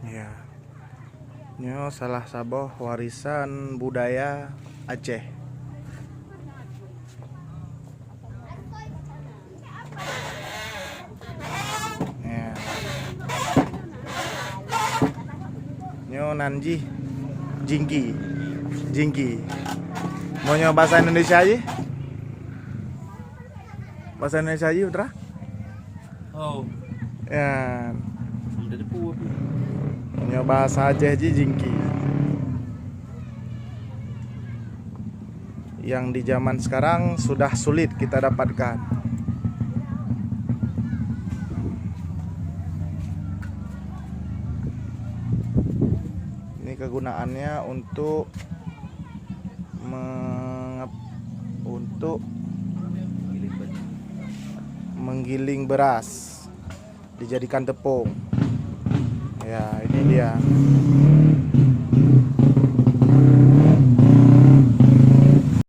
Ya, ini salah satu warisan budaya Aceh. Ya. Nyo Nanji, Jingki, Jingki. Mau nyoba bahasa Indonesia aja? Bahasa Indonesia aja, Putra? Oh, Ya, udah depu. nyoba bahasa Aceh aja Jingki. Yang di zaman sekarang sudah sulit kita dapatkan. Ini kegunaannya untuk menggiling beras dijadikan tepung. Ya, ini dia.